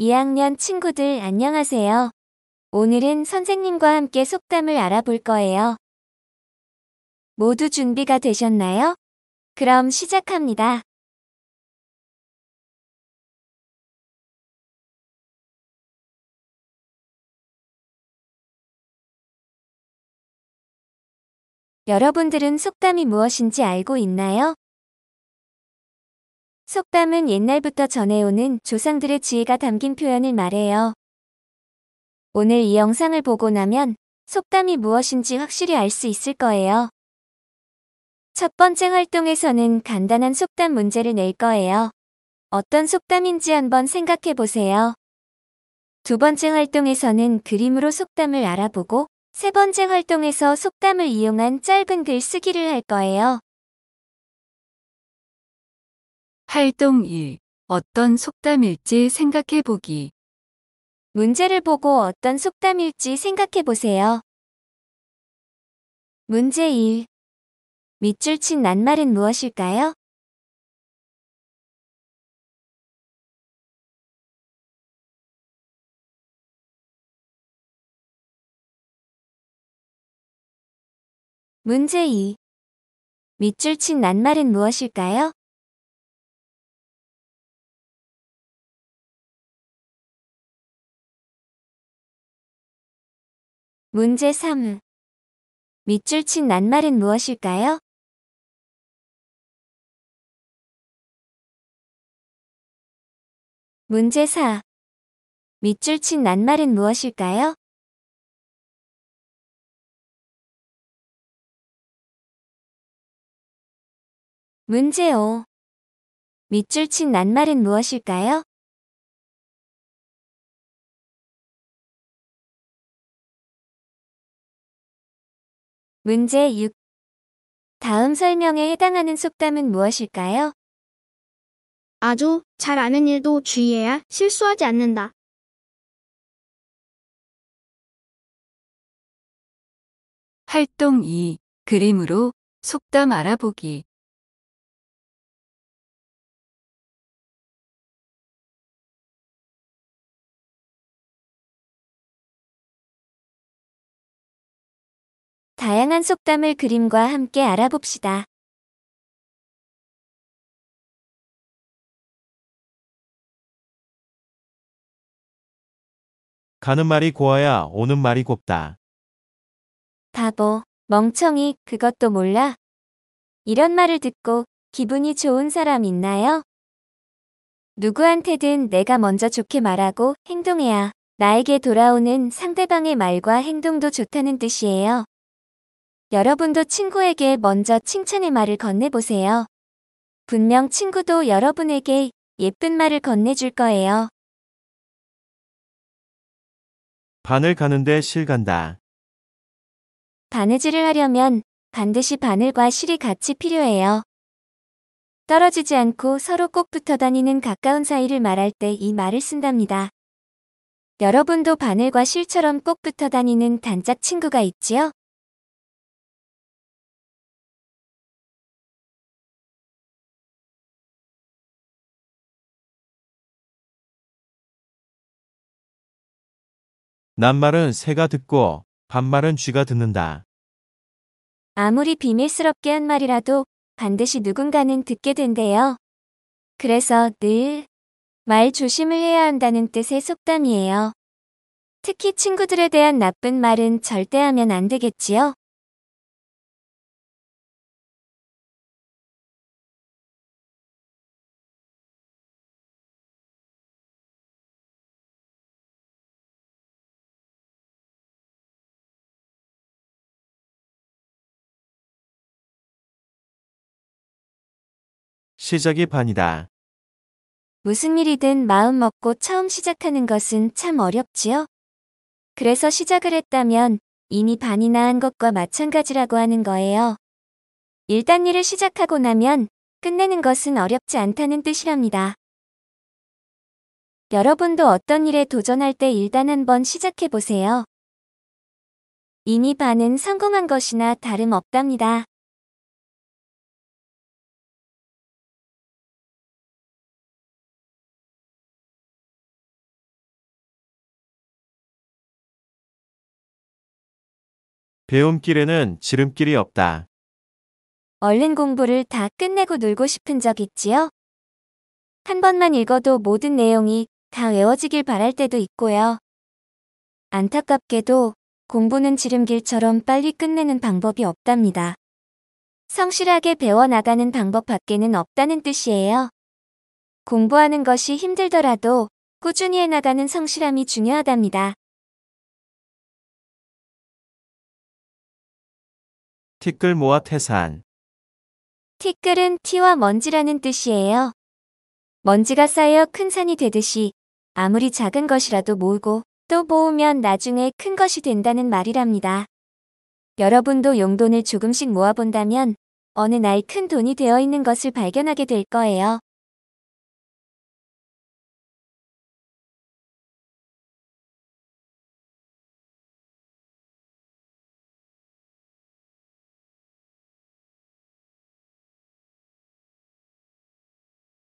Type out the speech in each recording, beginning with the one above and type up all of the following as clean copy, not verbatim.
2학년 친구들 안녕하세요. 오늘은 선생님과 함께 속담을 알아볼 거예요. 모두 준비가 되셨나요? 그럼 시작합니다. 여러분들은 속담이 무엇인지 알고 있나요? 속담은 옛날부터 전해오는 조상들의 지혜가 담긴 표현을 말해요. 오늘 이 영상을 보고 나면 속담이 무엇인지 확실히 알 수 있을 거예요. 첫 번째 활동에서는 간단한 속담 문제를 낼 거예요. 어떤 속담인지 한번 생각해 보세요. 두 번째 활동에서는 그림으로 속담을 알아보고 세 번째 활동에서 속담을 이용한 짧은 글 쓰기를 할 거예요. 활동 1. 어떤 속담일지 생각해 보기. 문제를 보고 어떤 속담일지 생각해 보세요. 문제 1. 밑줄 친 낱말은 무엇일까요? 문제 2. 밑줄 친 낱말은 무엇일까요? 문제 3. 밑줄 친 낱말은 무엇일까요? 문제 4. 밑줄 친 낱말은 무엇일까요? 문제 5. 밑줄 친 낱말은 무엇일까요? 문제 6. 다음 설명에 해당하는 속담은 무엇일까요? 아주 잘 아는 일도 주의해야 실수하지 않는다. 활동 2. 그림으로 속담 알아보기. 다양한 속담을 그림과 함께 알아봅시다. 가는 말이 고와야 오는 말이 곱다. 바보, 멍청이, 그것도 몰라? 이런 말을 듣고 기분이 좋은 사람 있나요? 누구한테든 내가 먼저 좋게 말하고 행동해야 나에게 돌아오는 상대방의 말과 행동도 좋다는 뜻이에요. 여러분도 친구에게 먼저 칭찬의 말을 건네보세요. 분명 친구도 여러분에게 예쁜 말을 건네줄 거예요. 바늘 가는데 실 간다. 바느질을 하려면 반드시 바늘과 실이 같이 필요해요. 떨어지지 않고 서로 꼭 붙어 다니는 가까운 사이를 말할 때 이 말을 쓴답니다. 여러분도 바늘과 실처럼 꼭 붙어 다니는 단짝 친구가 있지요? 낱말은 새가 듣고 반말은 쥐가 듣는다. 아무리 비밀스럽게 한 말이라도 반드시 누군가는 듣게 된대요. 그래서 늘 말 조심을 해야 한다는 뜻의 속담이에요. 특히 친구들에 대한 나쁜 말은 절대 하면 안 되겠지요? 시작이 반이다. 무슨 일이든 마음 먹고 처음 시작하는 것은 참 어렵지요? 그래서 시작을 했다면 이미 반이나 한 것과 마찬가지라고 하는 거예요. 일단 일을 시작하고 나면 끝내는 것은 어렵지 않다는 뜻이랍니다. 여러분도 어떤 일에 도전할 때 일단 한번 시작해 보세요. 이미 반은 성공한 것이나 다름없답니다. 배움길에는 지름길이 없다. 얼른 공부를 다 끝내고 놀고 싶은 적 있지요? 한 번만 읽어도 모든 내용이 다 외워지길 바랄 때도 있고요. 안타깝게도 공부는 지름길처럼 빨리 끝내는 방법이 없답니다. 성실하게 배워나가는 방법 밖에는 없다는 뜻이에요. 공부하는 것이 힘들더라도 꾸준히 해나가는 성실함이 중요하답니다. 티끌 모아 태산. 티끌은 티와 먼지라는 뜻이에요. 먼지가 쌓여 큰 산이 되듯이 아무리 작은 것이라도 모으고 또 모으면 나중에 큰 것이 된다는 말이랍니다. 여러분도 용돈을 조금씩 모아본다면 어느 날 큰 돈이 되어 있는 것을 발견하게 될 거예요.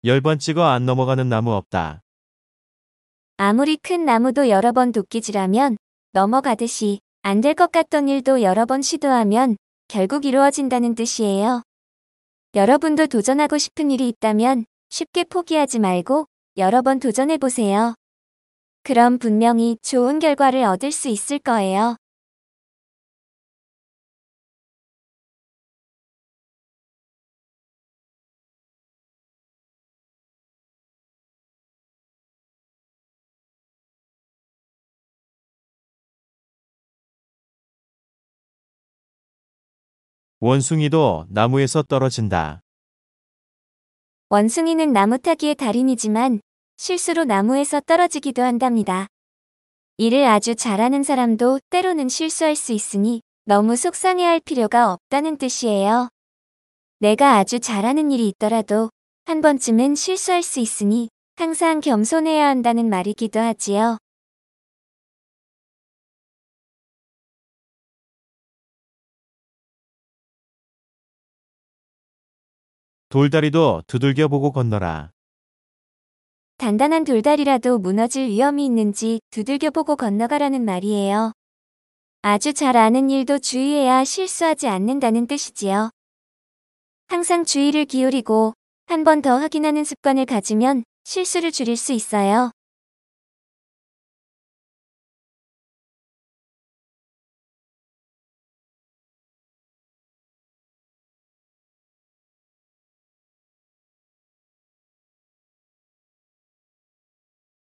열 번 찍어 안 넘어가는 나무 없다. 아무리 큰 나무도 여러 번 도끼질하면 넘어가듯이 안 될 것 같던 일도 여러 번 시도하면 결국 이루어진다는 뜻이에요. 여러분도 도전하고 싶은 일이 있다면 쉽게 포기하지 말고 여러 번 도전해보세요. 그럼 분명히 좋은 결과를 얻을 수 있을 거예요. 원숭이도 나무에서 떨어진다. 원숭이는 나무 타기의 달인이지만 실수로 나무에서 떨어지기도 한답니다. 일을 아주 잘하는 사람도 때로는 실수할 수 있으니 너무 속상해할 필요가 없다는 뜻이에요. 내가 아주 잘하는 일이 있더라도 한 번쯤은 실수할 수 있으니 항상 겸손해야 한다는 말이기도 하지요. 돌다리도 두들겨 보고 건너라. 단단한 돌다리라도 무너질 위험이 있는지 두들겨보고 건너가라는 말이에요. 아주 잘 아는 일도 주의해야 실수하지 않는다는 뜻이지요. 항상 주의를 기울이고 한 번 더 확인하는 습관을 가지면 실수를 줄일 수 있어요.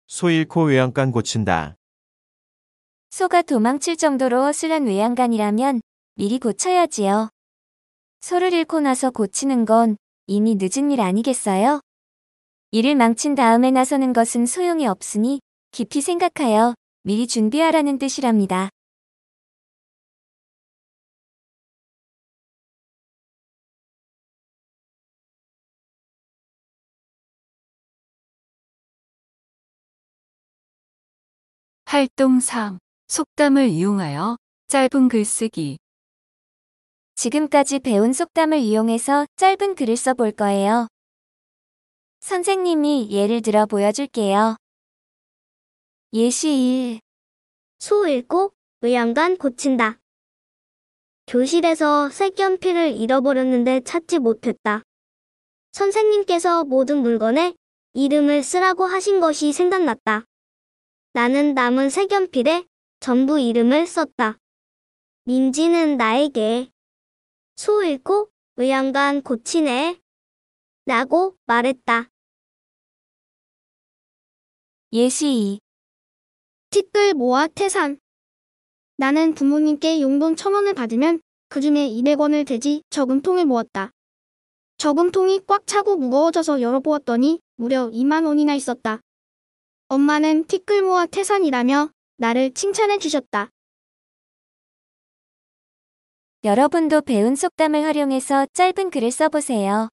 소 잃고 외양간 고친다. 소가 도망칠 정도로 허술한 외양간이라면 미리 고쳐야지요. 소를 잃고 나서 고치는 건 이미 늦은 일 아니겠어요? 일을 망친 다음에 나서는 것은 소용이 없으니 깊이 생각하여 미리 준비하라는 뜻이랍니다. 활동 3. 속담을 이용하여 짧은 글쓰기. 지금까지 배운 속담을 이용해서 짧은 글을 써볼 거예요. 선생님이 예를 들어 보여줄게요. 예시 1. 소 잃고 외양간 고친다. 교실에서 색연필을 잃어버렸는데 찾지 못했다. 선생님께서 모든 물건에 이름을 쓰라고 하신 것이 생각났다. 나는 남은 색연필에 전부 이름을 썼다. 민지는 나에게 소 잃고 외양간 고치네 라고 말했다. 예시 2. 티끌 모아 태산. 나는 부모님께 용돈 1,000원을 받으면 그중에 200원을 대지 저금통을 모았다. 저금통이 꽉 차고 무거워져서 열어보았더니 무려 2만 원이나 있었다. 엄마는 티끌 모아 태산이라며 나를 칭찬해 주셨다. 여러분도 배운 속담을 활용해서 짧은 글을 써보세요.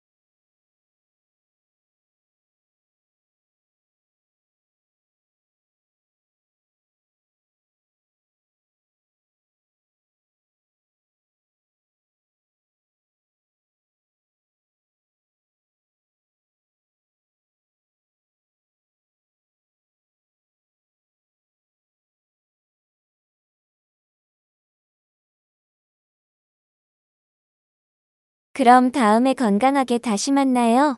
그럼 다음에 건강하게 다시 만나요.